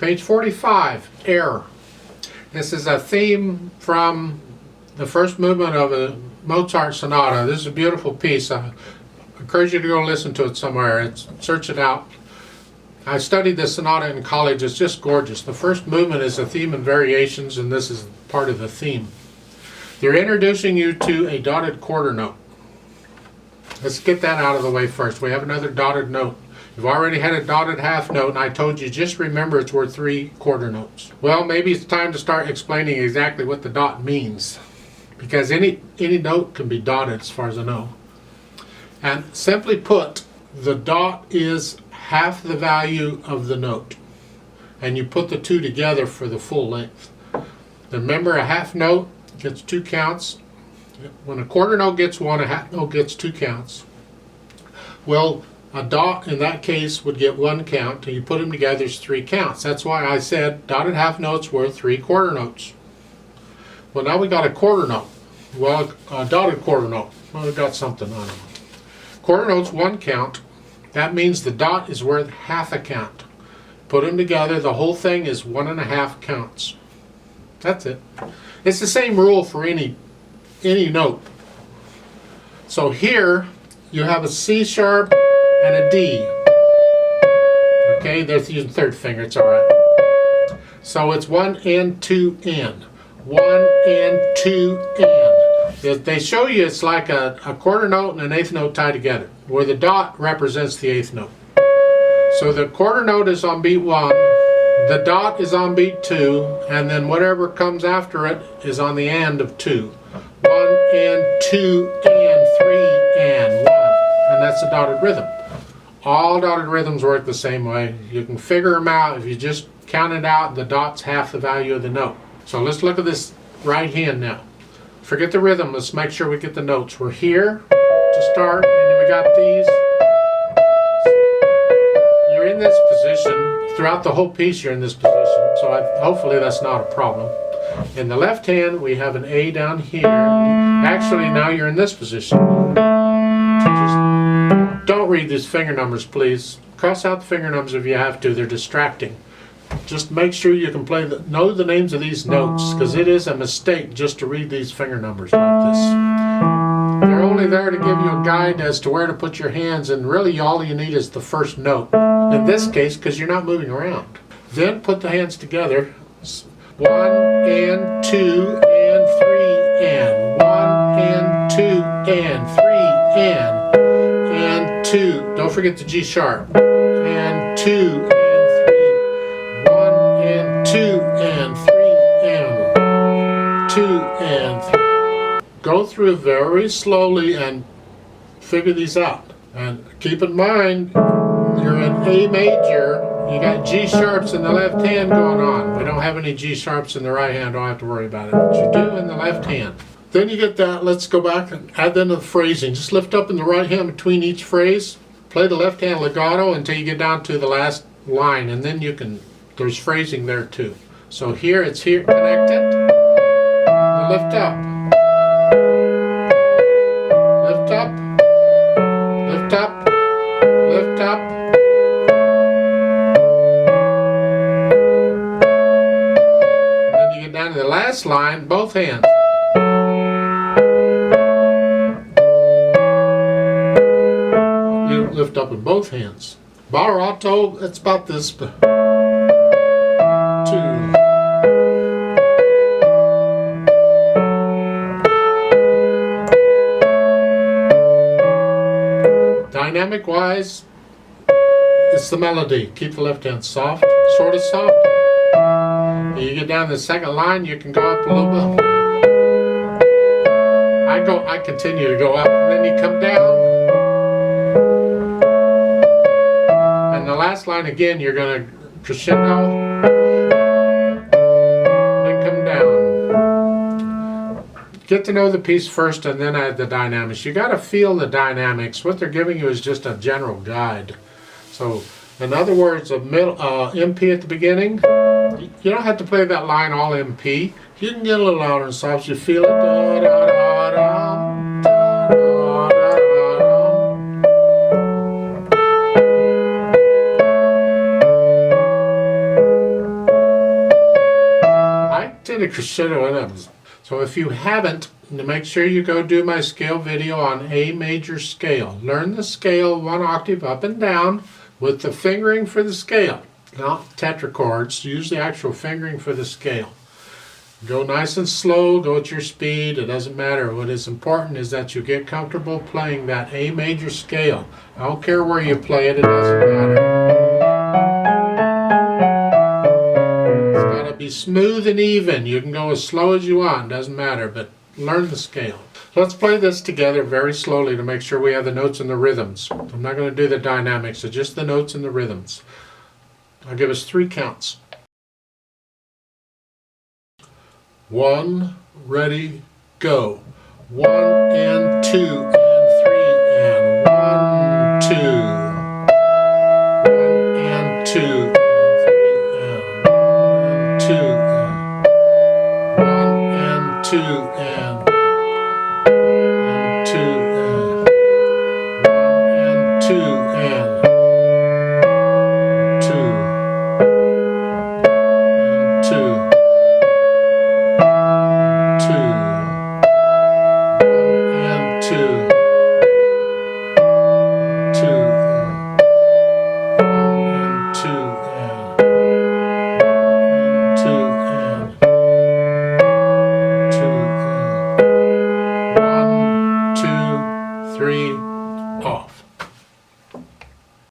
Page 45, Error. This is a theme from the first movement of a Mozart sonata. This is a beautiful piece. I encourage you to go listen to it somewhere. Search it out. I studied this sonata in college. It's just gorgeous. The first movement is a theme and variations, and this is part of the theme. They're introducing you to a dotted quarter note. Let's get that out of the way first. We have another dotted note. You've already had a dotted half note, and I told you just remember it's worth 3 quarter notes. Well, maybe it's time to start explaining exactly what the dot means, because any note can be dotted as far as I know. And simply put, the dot is half the value of the note, and you put the two together for the full length. Remember, a half note gets 2 counts. When a quarter note gets 1, a half note gets 2 counts. Well, a dot in that case would get 1 count, and you put them together, it's 3 counts. That's why I said dotted half notes worth 3 quarter notes. Well, now we got a quarter note. Well, a dotted quarter note. Well, we got something on it. Quarter note's 1 count. That means the dot is worth half a count. Put them together, the whole thing is 1.5 counts. That's it. It's the same rule for any note. So here you have a C sharp and a D. Okay, there's using third finger, it's alright. So it's 1 and 2 and. 1 and 2 and. They show you it's like a quarter note and an eighth note tied together, where the dot represents the eighth note. So the quarter note is on beat 1, the dot is on beat 2, and then whatever comes after it is on the and of 2. 1 and 2 and 3 and 1. And that's the dotted rhythm. All dotted rhythms work the same way. You can figure them out if you just count it out. The dot's half the value of the note. So let's look at this right hand now. Forget the rhythm. Let's make sure we get the notes. We're here to start, and then we got these. You're in this position. Throughout the whole piece you're in this position. So hopefully that's not a problem. In the left hand we have an A down here. Actually now you're in this position. Just don't read these finger numbers, please. Cross out the finger numbers if you have to. They're distracting. Just make sure you can know the names of these notes, because it is a mistake just to read these finger numbers like this. They're only there to give you a guide as to where to put your hands, and really all you need is the first note. In this case, because you're not moving around. Then put the hands together. 1 and 2 and 3 and. 1 and 2 and 3 and 2. Don't forget the G sharp. And 2 and 3. 1 and 2 and 3 and 2 and 3. Go through very slowly and figure these out. And keep in mind, you're in A major. You got G sharps in the left hand going on. We don't have any G sharps in the right hand. Don't have to worry about it. But you do in the left hand. Then you get that. Let's go back and add that to the phrasing. Just lift up in the right hand between each phrase. Play the left hand legato until you get down to the last line, and then you can. There's phrasing there too. So here it's here connected. Lift up. Lift up. Lift up. Lift up. Down to the last line, both hands. You lift up in both hands. Barato, it's about this. 2. Dynamic wise, it's the melody. Keep the left hand soft, sort of soft. You get down to the second line, you can go up a little bit. I continue to go up, and then you come down. And the last line again, you're going to crescendo, then come down. Get to know the piece first, and then add the dynamics. You got to feel the dynamics. What they're giving you is just a general guide. So, in other words, a MP at the beginning. You don't have to play that line all MP. You can get a little louder and soft. You feel it. Da, da, da, da, da, da, da, da. the crescendo in it. So if you haven't, make sure you go do my scale video on A major scale. Learn the scale 1 octave up and down with the fingering for the scale, not tetrachords. Use the actual fingering for the scale. Go nice and slow, go at your speed, it doesn't matter. What is important is that you get comfortable playing that A major scale. I don't care where you play it, it doesn't matter. It's got to be smooth and even. You can go as slow as you want, doesn't matter, but learn the scale. Let's play this together very slowly to make sure we have the notes and the rhythms. I'm not going to do the dynamics, so just the notes and the rhythms. I'll give us 3 counts. 1, ready, go. 1 and 2 and 3 and 1, 2. 1 and 2 and 3 and 1 and 2 and 1 and 2.